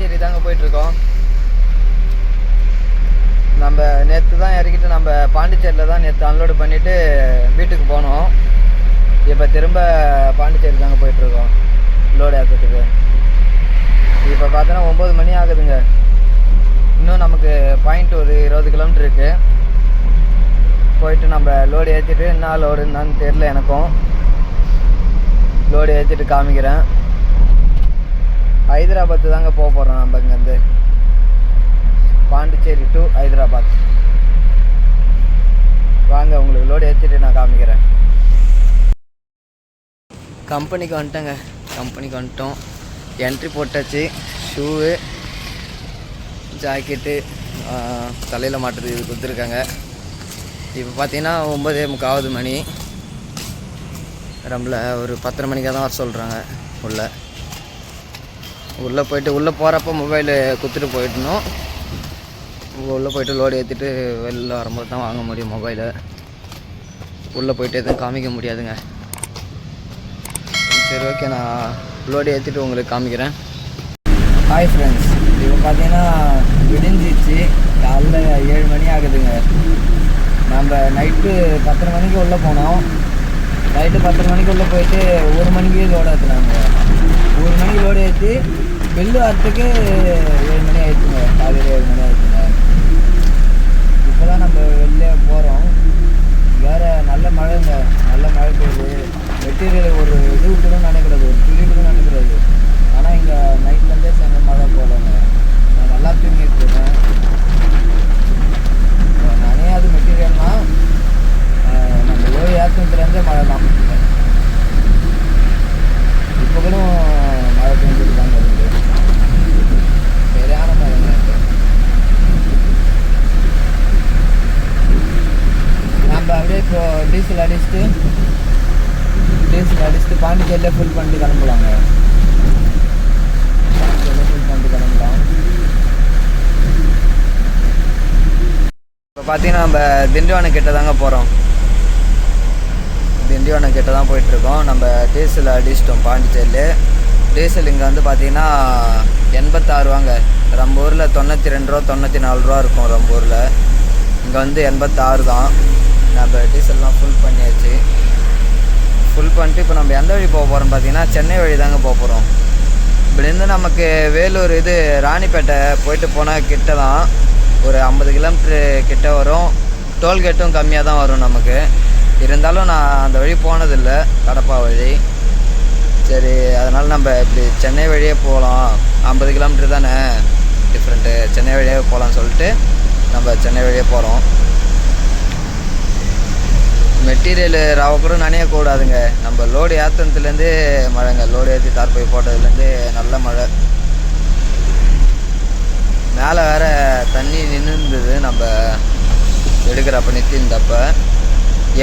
பாண்டிச்சேரி தாங்க போயிட்டுருக்கோம். நம்ம நேற்று தான் இறக்கிட்டு நம்ம பாண்டிச்சேரியில் தான் நேற்று அன்லோடு பண்ணிவிட்டு வீட்டுக்கு போனோம். இப்போ திரும்ப பாண்டிச்சேரி தாங்க போயிட்டுருக்கோம் லோடு ஏற்றுறதுக்கு. இப்போ பார்த்தோன்னா 9 மணி ஆகுதுங்க. இன்னும் நமக்கு பாயிண்ட் ஒரு 20 கிலோமீட்டர் இருக்குது. போயிட்டு நம்ம லோடு ஏற்றிட்டு என்ன லோடு என்னான்னு தெரில எனக்கும். லோடு ஏற்றிட்டு காமிக்கிறேன். ஹைதராபாத்து தாங்க போக போகிறோம் நம்ம இங்கேருந்து. பாண்டிச்சேரி டு ஹைதராபாத். வாங்க உங்களுக்கு லோடு ஏற்றிட்டு நான் காமிக்கிறேன். கம்பெனிக்கு வந்துட்டேங்க. கம்பெனிக்கு வந்துட்டோம். என்ட்ரி போட்டாச்சு. ஷூவு, ஜாக்கெட்டு, தலையில் மாட்டுறது இது கொடுத்துருக்காங்க. இப்போ பார்த்தீங்கன்னா 9:45 மணி. நம்மள ஒரு 10:30 மணிக்காக தான் வர சொல்கிறாங்க. உள்ளே போயிட்டு உள்ளே போகிறப்ப மொபைலு கொடுத்துட்டு போயிடணும். உள்ளே போயிட்டு லோடு ஏற்றிட்டு வெளில வரும்போது தான் வாங்க முடியும் மொபைலு. உள்ளே போயிட்டு எதுவும் காமிக்க முடியாதுங்க. சரி, ஓகே, நான் லோடு ஏற்றிட்டு உங்களுக்கு காமிக்கிறேன். ஹாய் ஃப்ரெண்ட்ஸ், இப்போ பார்த்தீங்கன்னா விடிஞ்சிச்சு. காலைல 7 மணி ஆகுதுங்க. நம்ம நைட்டு 10:30 மணிக்கு உள்ளே போனோம். நைட்டு 10:30 மணிக்கு உள்ளே போயிட்டு 1 மணிக்கு லோடு ஏற்றுனாங்க. 1 மணிக்கு லோடு ஏற்றி பில்லு வரத்துக்கு 7 மணி ஆயிடுச்சுங்க. காலையில் 7 மணி ஆயிடுச்சுங்க. இப்போ தான் நம்ம வெளிலே போகிறோம். வேறு நல்ல மழைங்க. நல்ல மழை பெய்யுது. மெட்டீரியல் ஒரு இது கூட நினைக்கிறது, ஒரு துளி கூட நினைக்கிறது. ஆனால் இங்கே நைட்லேருந்தே செஞ்ச மழை போகலங்க. நான் நல்லா தூங்கிட்டு இருக்கேன். நனையாது மெட்டீரியல்னால் நம்ம லோடு ஏற்றத்துலேருந்தே மழை தான். இப்போ கூட மழை பெஞ்சிட்டு தாங்க இருக்குது. சரியான மழைங்க. நம்ம அப்படியே இப்போ டீசல் அடிச்சுட்டு பாண்டிச்சேரியிலே ஃபுல் பண்ணிட்டு கிளம்பலாங்க. பாண்டிச்சேரியிலே ஃபுல் பண்ணிட்டு கிளம்பலாம். இப்போ பார்த்தீங்கன்னா நம்ம திண்டிவனம் கிட்ட தாங்க போகிறோம். திண்டிவனம் கிட்ட தான் போயிட்டுருக்கோம். நம்ம டீசல் அடிச்சிட்டோம் பாண்டிச்சேரியிலே. டீசல் இங்கே வந்து பார்த்தீங்கன்னா 86 ரூபாங்க. நம்ம ஊரில் 92 ரூபா 94 ரூபா இருக்கும். நம்ம ஊரில் இங்கே வந்து 86 தான். நம்ம டீசல்லாம் ஃபுல் பண்ணியாச்சு. ஃபுல் பண்ணிட்டு இப்போ நம்ம எந்த வழி போக போகிறோம் பார்த்தீங்கன்னா சென்னை வழி தாங்க போக போகிறோம். இப்படிருந்து நமக்கு வேலூர் இது ராணிப்பேட்டை போயிட்டு போனால் கிட்ட தான். ஒரு 50 கிலோமீட்ரு கிட்ட வரும். டோல்கேட்டும் கம்மியாக தான் வரும் நமக்கு. இருந்தாலும் நான் அந்த வழி போனதில்லை, கடப்பா வழி. சரி, அதனால் நம்ம இப்படி சென்னை வழியே போகலாம். 50 கிலோமீட்ரு தானே டிஃப்ரெண்ட்டு. சென்னை வழியே போகலான்னு சொல்லிட்டு நம்ம சென்னை வழியே போகிறோம். மெட்டீரியல் ரவை கூட நனையக்கூடாதுங்க. நம்ம லோடு ஏற்றுனதுலேருந்தே மழைங்க. லோடு ஏற்றி தார்பை போட்டதுலேருந்தே நல்ல மழை. மேலே வேறு தண்ணி நின்றுருந்தது நம்ம எடுக்கிறப்ப, நிறுத்திருந்தப்ப.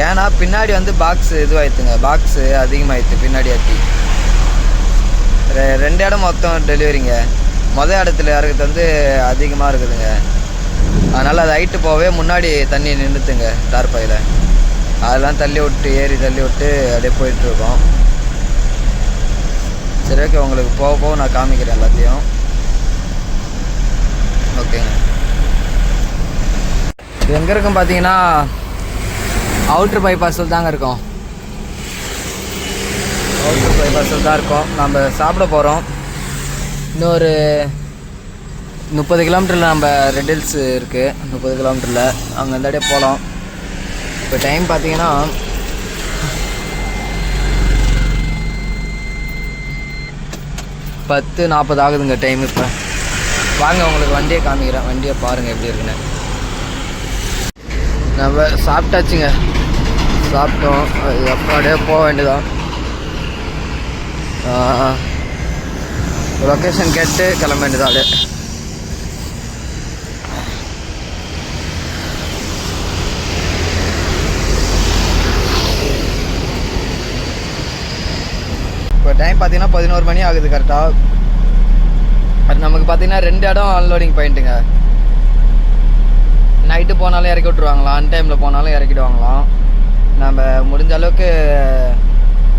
ஏன்னா பின்னாடி வந்து பாக்ஸு இதுவாகிடுதுங்க. பாக்ஸு அதிகமாகிடுது பின்னாடி ஏற்றி. 2 இடம் மொத்தம் டெலிவரிங்க. மொதல் இடத்துல இறக்குறது வந்து அதிகமாக இருக்குதுங்க. அதனால் அது ஹைட்டு போகவே முன்னாடி தண்ணி நின்றுத்துங்க தார்பாயில். அதெல்லாம் தள்ளி விட்டு ஏறி தள்ளி விட்டு அப்படியே போயிட்டுருக்கோம். சரி, ஓகே, உங்களுக்கு போக போக நான் காமிக்கிறேன் எல்லாத்தையும். ஓகேங்க. இது எங்கே இருக்கும் பார்த்தீங்கன்னா அவுட்ரு பைபாஸில் தாங்க இருக்கோம். அவுட்ரு பைபாஸில் தான் இருக்கோம். நம்ம சாப்பிட போகிறோம். இன்னொரு 30 கிலோமீட்டரில் நம்ம ரெட் ஹில்ஸ் இருக்குது. 30 கிலோமீட்டரில் அங்கே இந்த அப்படியே போகலாம். இப்போ டைம் பார்த்தீங்கன்னா 10:40 ஆகுதுங்க டைம். இப்போ வாங்க உங்களுக்கு வண்டியை காமிக்கிறேன். வண்டியை பாருங்கள் எப்படி இருக்குன்னு. நம்ம சாப்பிட்டாச்சுங்க. சாப்பிட்டோம். அப்படியே போக வேண்டியதான். லொக்கேஷன் கேட்டு கிளம்ப வேண்டியதான். அப்படியே இப்போ டைம் பார்த்தீங்கன்னா 11 மணி ஆகுது கரெக்டாக. அது நமக்கு பார்த்தீங்கன்னா 2 இடம் அன்லோடிங் பாயிண்ட்டுங்க. நைட்டு போனாலும் இறக்கி விட்ருவாங்களாம், அன்டைமில் போனாலும் இறக்கிடுவாங்களாம். நம்ம முடிஞ்ச அளவுக்கு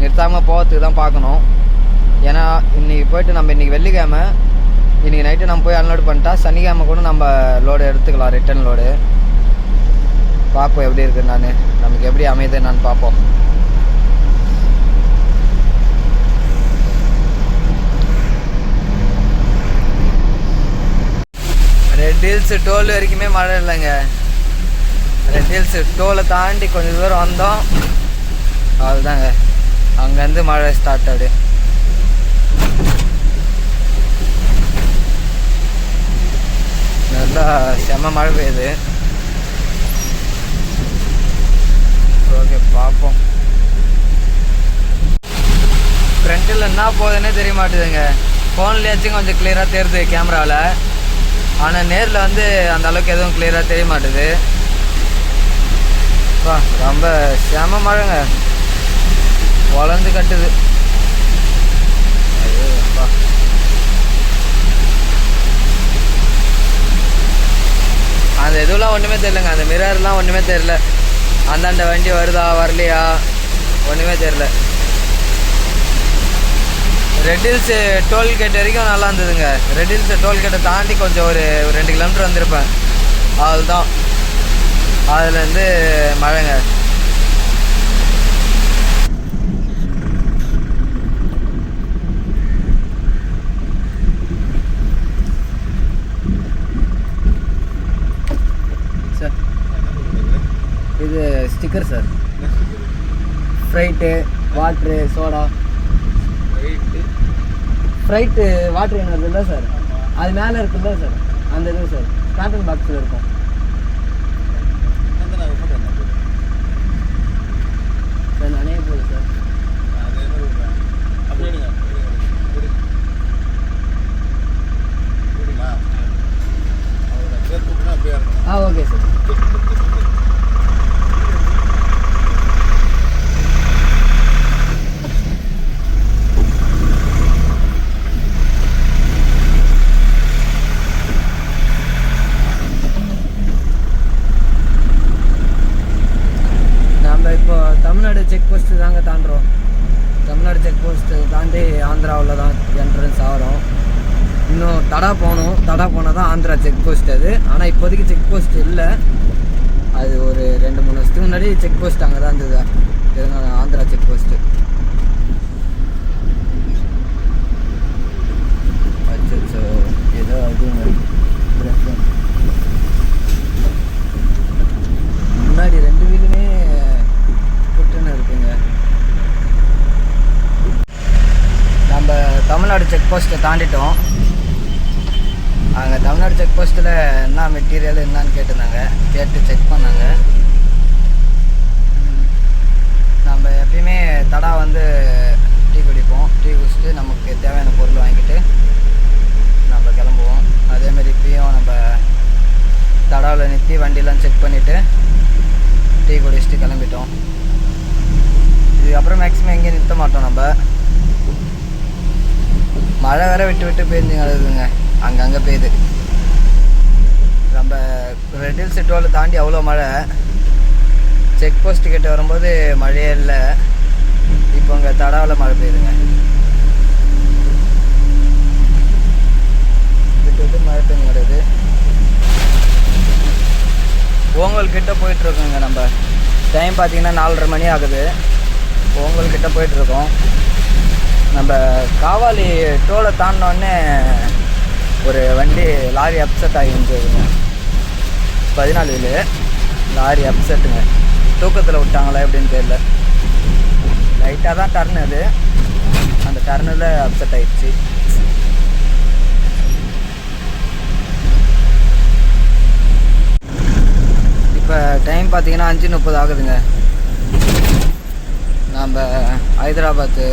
நிறுத்தாமல் போகிறதுக்கு தான் பார்க்கணும். ஏன்னா இன்றைக்கி போய்ட்டு நம்ம இன்றைக்கி வெள்ளிக்கிழமை இன்றைக்கி நைட்டு நம்ம போய் அன்லோடு பண்ணிட்டா சனிக்கிழமை கூட நம்ம லோடு எடுத்துக்கலாம், ரிட்டன் லோடு. பார்ப்போம் எப்படி இருக்குது, நமக்கு எப்படி அமையுது என்னன்னு பார்ப்போம். ரெட் ஹில்ஸ் டோல் வரைக்குமே மழை இல்லைங்க. ரெட் ஹில்ஸ் டோலை தாண்டி கொஞ்சம் தூரம் வந்தோம், அவ்வளோதாங்க. அங்கேருந்து மழை ஸ்டார்ட் ஆகுது. நல்லா செம்ம மழை பெய்யுது. ஓகே, பார்ப்போம். ஃப்ரண்ட்டில் என்ன போகுதுன்னே தெரிய மாட்டேதுங்க. ஃபோன்லேயாச்சும் கொஞ்சம் கிளியராக தெரியுது கேமராவில், ஆனால் நேரில் வந்து அந்த அளவுக்கு எதுவும் கிளியராக தெரிய மாட்டுது. ரொம்ப செம மழைங்க, வளர்ந்து கட்டுது. ஐயோப்பா, அந்த இதுவெல்லாம் ஒன்றுமே தெரியலங்க. அந்த மிரர்லாம் ஒன்றுமே தெரியல. அந்தாண்ட வண்டி வருதா வரலையா ஒன்றுமே தெரியல. ரெட் ஹில்ஸ் டோல்கேட் வரைக்கும் நல்லா இருந்ததுங்க. ரெட் ஹில்ஸ் டோல்கேட்டை தாண்டி கொஞ்சம் ஒரு 2 கிலோமீட்டர் வந்திருப்பேன், அதுதான். அதுலேருந்து மழைங்க. சார் இது sticker sir. Freight, water, soda. Freight water என்ன இல்லை சார், அது மேலே இருக்குல்ல சார், அந்த இது சார் காட்டன் பாக்ஸில் இருக்கும். சார் நானே போகுது சார். Okay sir. இப்போ தமிழ்நாடு செக் போஸ்ட்டு தாங்க தாண்டுறோம். தமிழ்நாடு செக் போஸ்ட்டு தாண்டி ஆந்திராவில் தான் என்ட்ரன்ஸ் ஆகிறோம். இன்னும் தடா போகணும். தடா போனால் தான் ஆந்திரா செக் போஸ்ட் அது. ஆனால் இப்போதைக்கு செக் போஸ்ட் இல்லை. அது ஒரு 2-3 வருஷத்துக்கு முன்னாடி செக் போஸ்ட் அங்கே தான் இருந்தது, ஆந்திரா செக் போஸ்ட்டு. அச்சோ, ஏதோ அதுங்க முன்னாடி 2 வீலுமே புட்டுன்னு இருக்குங்க. நம்ம தமிழ்நாடு செக் போஸ்ட்டை தாண்டிட்டோம். அங்கே தமிழ்நாடு செக் போஸ்ட்டில் என்ன மெட்டீரியல் என்னான்னு கேட்டிருந்தாங்க, கேட்டு செக் பண்ணாங்க. நம்ம எப்பயுமே தடா வந்து டீ குடிப்போம். டீ குடிச்சிட்டு நமக்கு தேவையான பொருள் வாங்கிட்டு நம்ம கிளம்புவோம். அதேமாதிரி இப்பயும் நம்ம தடாவில் நிறுத்தி வண்டியெலாம் செக் பண்ணிவிட்டு டீ குடிச்சிட்டு கிளம்பிட்டோம். இதுக்கப்புறம் மேக்ஸிமம் எங்கேயும் நிறுத்த மாட்டோம். நம்ம மழை வேற விட்டு விட்டு பெய்ஞ்சு கிடக்குதுங்க, அங்கங்கே பெய்யுது. நம்ம ரெட் ஹில்ஸ் டோலை தாண்டி அவ்வளோ மழை. செக் போஸ்ட் கிட்ட வரும்போது மழையே இல்லை. இப்போ அங்கே தடாவில் மழை பெய்யுதுங்க, விட்டு விட்டு மழை பெய்ஞ்சு கிடக்குது. ஓங்கல்கிட்ட போயிட்டுருக்கோங்க. நம்ம டைம் பார்த்திங்கன்னா 4:30 மணி ஆகுது. ஓங்கல்கிட்ட போயிட்டுருக்கோம். நம்ம காவாலி டோலை தாண்டினோடனே ஒரு வண்டி லாரி அப்செட் ஆகி இருந்ததுங்க. 14 வீலு லாரி அப்செட்டுங்க. தூக்கத்தில் விட்டாங்களா எப்படின்னு தெரியல. லைட்டாக தான் டர்ன் அது, அந்த டர்னில் அப்செட் ஆகிடுச்சு. இப்போ டைம் பார்த்தீங்கன்னா 5:30 ஆகுதுங்க. நம்ம ஹைதராபாத்து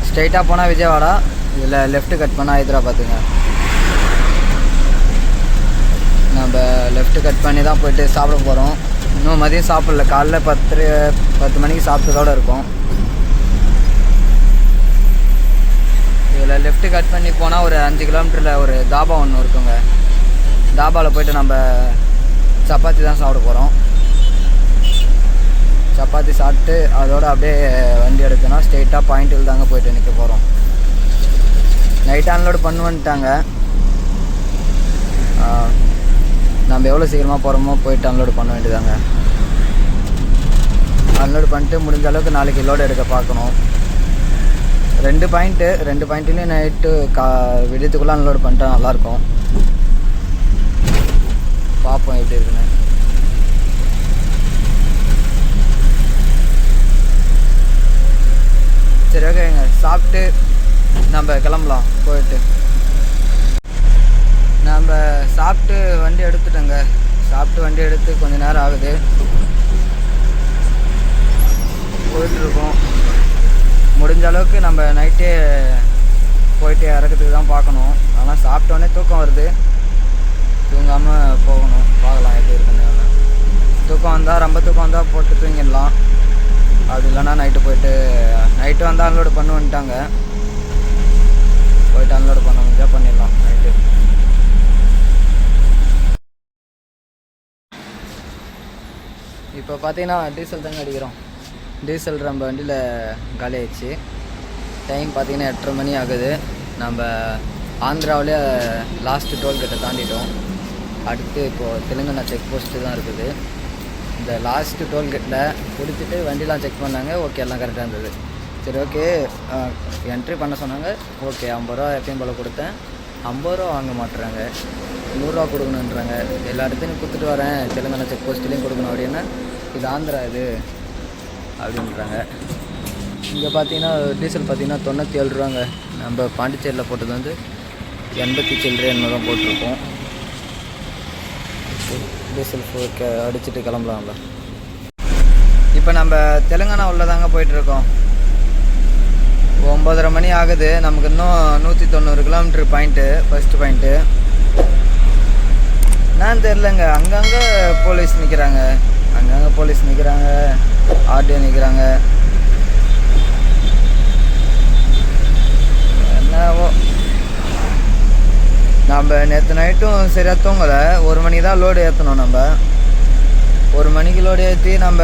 ஸ்ட்ரைட்டாக போனால் விஜயவாடா, இதில் லெஃப்ட்டு கட் பண்ணால் ஹைதராபாத்துங்க. நம்ம லெஃப்ட்டு கட் பண்ணி தான் போய்ட்டு சாப்பிட போகிறோம். இன்னும் மதியம் சாப்பிடல. காலைல 10 மணிக்கு சாப்பிட்டதோடு இருக்கும். இதில் லெஃப்ட்டு கட் பண்ணி போனால் ஒரு 5 கிலோமீட்டரில் ஒரு தாபா ஒன்று இருக்குங்க. தாபாவில் போய்ட்டு நம்ம சப்பாத்தி தான் சாப்பிட போகிறோம். சப்பாத்தி சாப்பிட்டு அதோடு அப்படியே வண்டி எடுத்தோன்னா ஸ்ட்ரெயிட்டாக பாயிண்டில் தாங்க போய்ட்டு நிற்க போகிறோம். நைட்டு அன்லோடு பண்ணுவேன்ட்டாங்க. நம்ம எவ்வளோ சீக்கிரமாக போகிறோமோ போயிட்டு அன்லோடு பண்ண வேண்டியதாங்க. அன்லோடு பண்ணிட்டு முடிஞ்ச அளவுக்கு நாளைக்கு லோடு எடுக்க பார்க்கணும். 2 பாயிண்ட்லேயும் நைட்டு விடியத்துக்குள்ளே அன்லோடு பண்ணிட்டா நல்லாயிருக்கும். பார்ப்போம் எப்படி இருக்குன்னு. சரி ஓகேங்க, சாப்பிட்டு நம்ம கிளம்பலாம். போயிட்டு நம்ம சாப்பிட்டு வண்டி எடுத்துட்டோங்க. சாப்பிட்டு வண்டி எடுத்து கொஞ்சம் நேரம் ஆகுது, போயிட்டுருக்கோம். முடிஞ்ச அளவுக்கு நம்ம நைட்டே போயிட்டு இறக்கிறதுக்கு தான் பார்க்கணும். ஆனால் சாப்பிட்டோன்னே தூக்கம் வருது, தூங்காமல் போகணும். பார்க்கலாம் எப்படி இருக்குன்னு. தூக்கம் வந்தால் ரொம்ப தூக்கம் வந்தால் போட்டு தூங்கிடலாம். அது இல்லைன்னா நைட்டு வந்தால் அன்லோடு பண்ணுவேன்ட்டாங்க. போயிட்டு அன்லோடு பண்ண முடிஞ்சால் பண்ணிடலாம் நைட்டு. இப்போ பார்த்தீங்கன்னா டீசல் தாங்க அடிக்கிறோம். டீசல் நம்ம வண்டியில் காலி ஆயிடுச்சு. டைம் பார்த்தீங்கன்னா 8:30 மணி ஆகுது. நம்ம ஆந்திராவிலே லாஸ்ட்டு டோல்கேட்டை தாண்டிட்டோம். அடுத்து இப்போது தெலுங்கானா செக் போஸ்ட்டு தான் இருக்குது. இந்த லாஸ்ட்டு டோல்கேட்டில் பிடிச்சிட்டு வண்டிலாம் செக் பண்ணாங்க. ஓகே, எல்லாம் கரெக்டாக இருந்தது. சரி ஓகே, என்ட்ரி பண்ண சொன்னாங்க. ஓகே, 50 ரூபா எப்பயும் போல் கொடுத்தேன். 50 ரூபா வாங்க மாட்டுறாங்க, 100 ரூபா கொடுக்கணுன்றாங்க. எல்லா இடத்துலையும் கொடுத்துட்டு வரேன், தெலுங்கானா செக் போஸ்ட்லேயும் கொடுக்கணும் அப்படின்னா, இது ஆந்திரா இது அப்படின்றாங்க. இங்கே பார்த்தீங்கன்னா டீசல் பார்த்தீங்கன்னா 97 ரூபாங்க. நம்ம பாண்டிச்சேரியில் போட்டது வந்து 80 சில்லறை என்னதான் போட்டிருக்கோம். டீசல் அடிச்சுட்டு கிளம்பலாம்ல. இப்போ நம்ம தெலுங்கானா உள்ளதாங்க போயிட்டுருக்கோம். 9:30 மணி ஆகுது. நமக்கு இன்னும் 190 கிலோமீட்டர் பாயிண்ட்டு, ஃபஸ்ட்டு பாயிண்ட்டு. நான் தெரிலங்க, அங்கங்கே போலீஸ் நிற்கிறாங்க, ஆர்டிஓ நிற்கிறாங்க. என்னவோ, நம்ம நேற்று நைட்டும் சரியாக தூங்கலை. 1 மணிக்கு தான் லோடு ஏற்றணும். நம்ம 1 மணிக்கு லோடு ஏற்றி நம்ம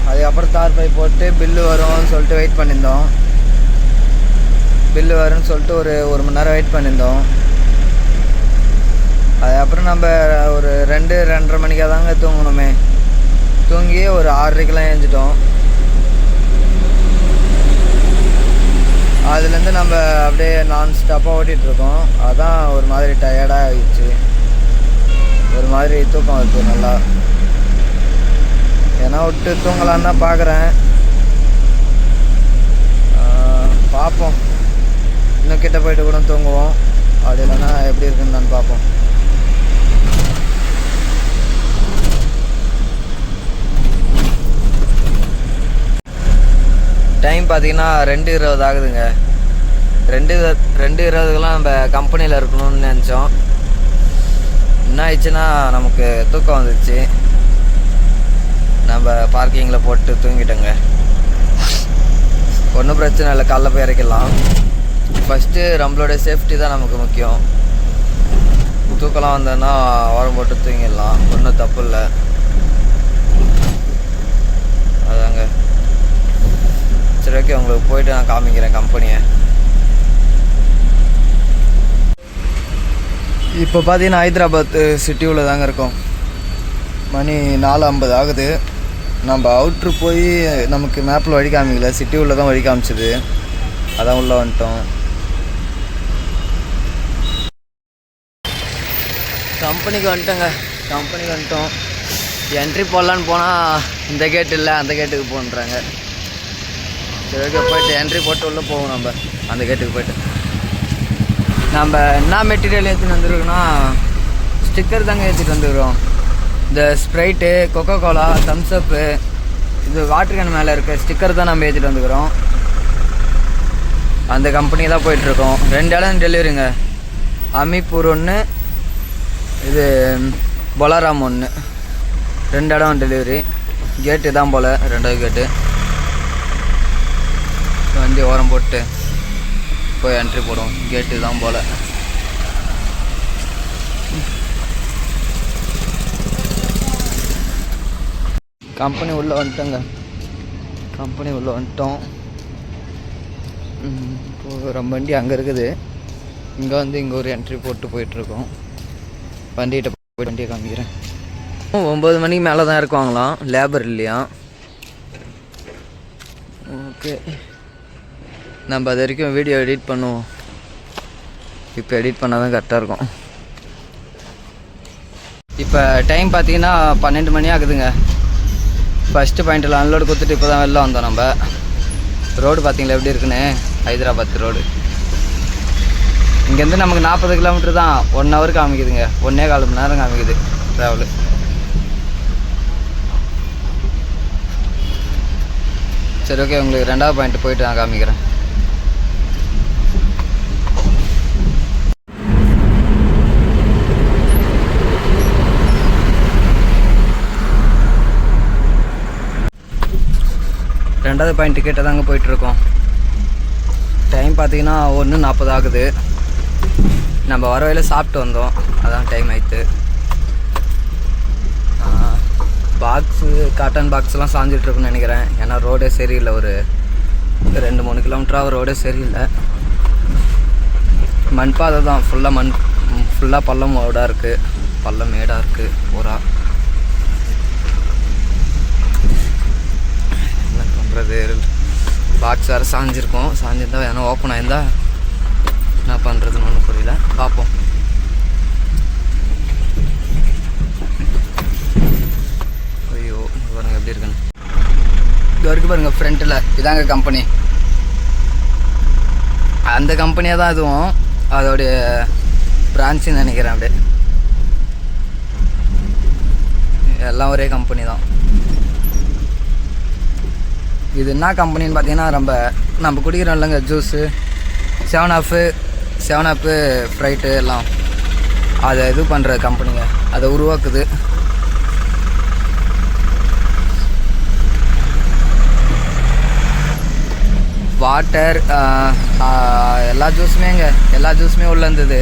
அதுக்கப்புறம் தார் பை போட்டு பில்லு வரும்னு சொல்லிட்டு வெயிட் பண்ணியிருந்தோம். பில்லு வரும்னு சொல்லிட்டு ஒரு மணி நேரம் வெயிட் பண்ணியிருந்தோம். அதுக்கப்புறம் நம்ம ஒரு 2-2:30 மணிக்காக தாங்க தூங்கணுமே. தூங்கி ஒரு 6:30க்கெலாம் எழுந்துட்டோம். அதுலேருந்து நம்ம அப்படியே நான் ஸ்டாப்பாக ஓட்டிகிட்ருக்கோம். அதான் ஒரு மாதிரி டயர்டாக ஆகிடுச்சு, ஒரு மாதிரி தூக்கம் வருது நல்லா. ஏன்னா விட்டு தூங்கலான்னு தான் பார்க்குறேன். பார்ப்போம், இன்னும் கிட்ட போயிட்டு கூட தூங்குவோம். அப்படி இல்லைன்னா எப்படி இருக்குன்னு தான் பார்ப்போம். டைம் பார்த்தீங்கன்னா 2:20 ஆகுதுங்க. 2:20க்கெலாம் நம்ம கம்பெனியில் இருக்கணும்னு நினச்சோம். என்ன ஆயிடுச்சுன்னா நமக்கு தூக்கம் வந்துடுச்சு. நம்ம பார்க்கிங்கில் போட்டு தூங்கிட்டோங்க. ஒன்றும் பிரச்சனை இல்லை, காலைல போய் இறக்கிடலாம். ஃபஸ்ட்டு நம்மளோட சேஃப்டி தான் நமக்கு முக்கியம். தூக்கலாம் வந்தோன்னா ஓரம் போட்டு தூங்கிடலாம், ஒன்றும் தப்பு இல்லை. அதாங்க. சரி ஓகே, உங்களுக்கு போயிட்டு நான் காமிக்கிறேன் கம்பெனியை. இப்போ பார்த்தீங்கன்னா ஹைதராபாத் சிட்டியில் தாங்க இருக்கோம். மணி 4:50 ஆகுது. நம்ம அவுட்ரு போய் நமக்கு மேப்பில் வழி காமிக்கல, சிட்டி உள்ள தான் வழி காமிச்சிது. அதான் உள்ளே வந்துட்டோம். கம்பெனிக்கு வந்துட்டோம். என்ட்ரி போடலான்னு போனால் இந்த கேட்டு இல்லை, அந்த கேட்டுக்கு போன்றாங்க. சரி ஓகே, போய்ட்டு என்ட்ரி போட்டு உள்ளே போவோம். நம்ம அந்த கேட்டுக்கு போய்ட்டு நம்ம என்ன மெட்டீரியல் ஏற்றிட்டு வந்துருக்கோன்னா ஸ்டிக்கர் தாங்க ஏற்றிட்டு வந்துருக்கோம். இந்த ஸ்ப்ரைட்டு, கொக்கோ கோலா, தம்ஸ்அப்பு, இது வாட்டர் கேன் மேலே இருக்க ஸ்டிக்கர் தான் நம்ம ஏற்றிட்டு வந்துக்கிறோம். அந்த கம்பெனி தான் போயிட்டுருக்கோம். 2 இடம் டெலிவரிங்க. அமிப்பூர் ஒன்று, இது பொலாராம் ஒன்று. 2 இடம் டெலிவரி. கேட்டு தான் போல், 2வது கேட்டு. வண்டி ஓரம் போட்டு போய் என்ட்ரி போடுவோம். கேட்டு தான் போல். கம்பெனி உள்ளே வந்துட்டோங்க. இப்போ ரொம்ப வண்டி அங்கே இருக்குது. இங்கே வந்து இங்கே ஒரு என்ட்ரி போட்டு போயிட்டுருக்கோம். வண்டிகிட்ட போய் வண்டியை காமிக்கிறேன். 9 மணிக்கு மேலே தான் இருக்குவாங்களாம், லேபர் இல்லையா. ஓகே, நம்ம அது வரைக்கும் வீடியோ எடிட் பண்ணுவோம். இப்போ எடிட் பண்ணால் தான் கரெக்டாக இருக்கும். இப்போ டைம் பார்த்தீங்கன்னா 12 மணி ஆகுதுங்க. ஃபஸ்ட்டு பாயிண்ட்டில் அன்லோடு கொடுத்துட்டு இப்போ தான் வெளில வந்தோம். நம்ம ரோடு பார்த்தீங்களா எப்படி இருக்குன்னு, ஹைதராபாத் ரோடு. இங்கேருந்து நமக்கு 40 கிலோமீட்டர் தான், 1 ஹவர் காமிக்குதுங்க. 1.25 மணி நேரம் காமிக்குது ட்ராவலு. சரி ஓகே, உங்களுக்கு 2வது பாயிண்ட் போயிட்டு நான் காமிக்கிறேன். ரெண்டாவது பாயிண்ட் கிட்ட தாங்க போயிட்டுருக்கோம். டைம் பார்த்தீங்கன்னா 1:40 ஆகுது. நம்ம வர வரையில் சாப்பிட்டு வந்தோம், அதான் டைம் ஆயிடுத்து. பாக்ஸு காட்டன் பாக்ஸ்லாம் சாஞ்சிட்ருக்குன்னு நினைக்கிறேன். ஏன்னா ரோடே சரியில்லை, ஒரு 2-3 கிலோமீட்டராக ரோடே சரியில்லை. மண் பாதை தான், ஃபுல்லாக பள்ளம் ரோடாக இருக்குது, பள்ளம் மேடாக இருக்குது பூரா. என்ன பண்ணுறது, பாக்ஸ் வேறு சாஞ்சிருக்கோம். சாஞ்சிருந்தா ஏன்னா ஓப்பன் ஆயிருந்தா என்ன பண்ணுறதுன்னு ஒன்றும் புரியல. பார்ப்போம். ஐயோ பாருங்க எப்படி இருக்குன்னு. இது வரைக்கும் பாருங்கள் ஃப்ரண்ட்டில் இதாங்க கம்பெனி. அந்த கம்பெனியாக தான் இதுவும், அதோடைய பிரான்ச்சுன்னு நினைக்கிறேன். அப்படியே எல்லாம் ஒரே கம்பெனி தான். இது என்ன கம்பெனின்னு பார்த்தீங்கன்னா, நம்ம குடிக்கிறோம் இல்லைங்க ஜூஸு, 7 அப்பு ஃப்ரைட்டு எல்லாம், அதை இது பண்ணுற கம்பெனிங்க, அதை உருவாக்குது. வாட்டர் எல்லா ஜூஸுமே உள்ளே இருந்தது.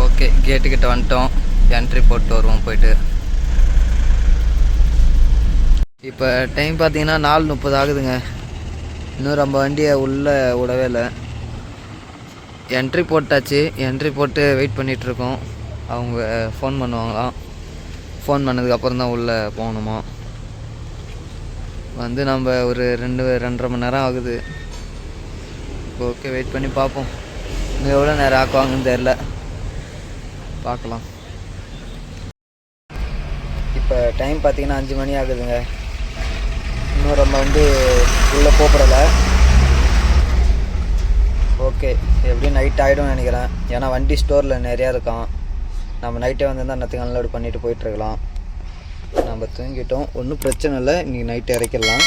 ஓகே, கேட்டுக்கிட்ட வந்துட்டோம். என்ட்ரி போட்டு வருவோம் போயிட்டு. இப்போ டைம் பார்த்தீங்கன்னா 4:30 ஆகுதுங்க. இன்னும் நம்ம வண்டியை உள்ளே விடவே இல்லை. என்ட்ரி போட்டாச்சு. என்ட்ரி போட்டு வெயிட் பண்ணிகிட்ருக்கோம். அவங்க ஃபோன் பண்ணுவாங்களாம். ஃபோன் பண்ணதுக்கப்புறம் தான் உள்ளே போகணுமா. வந்து நம்ம ஒரு 2-2.5 மணி நேரம் ஆகுது. ஓகே, வெயிட் பண்ணி பார்ப்போம். இன்னும் எவ்வளோ நேரம் ஆக்குவாங்கன்னு தெரில, பார்க்கலாம். இப்போ டைம் பார்த்தீங்கன்னா 5 மணி ஆகுதுங்க. இன்னும் நம்ம வந்து உள்ளே போகப்படலை. ஓகே, எப்படியும் நைட் ஆகிடும்னு நினைக்கிறேன். ஏன்னா வண்டி ஸ்டோரில் நிறையா இருக்கான். நம்ம நைட்டே வந்திருந்தால் நத்திங் அன்லோடு பண்ணிவிட்டு போயிட்டுருக்கலாம். நம்ம தூங்கிட்டோம், ஒன்றும் பிரச்சனை இல்லை. இன்றைக்கி நைட்டு இறக்கிடலாம்.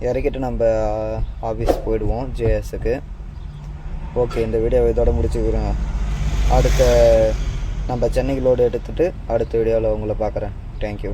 இறக்கிட்டு நம்ம ஆஃபீஸ் போயிடுவோம், ஜேஎஸ்ஸுக்கு. ஓகே, இந்த வீடியோவை இதோட முடிச்சுக்கிறோங்க. அடுத்த நம்ம சென்னைக்கு லோடு எடுத்துகிட்டு அடுத்த வீடியோவில் உங்களை பார்க்குறேன். தேங்க்யூ.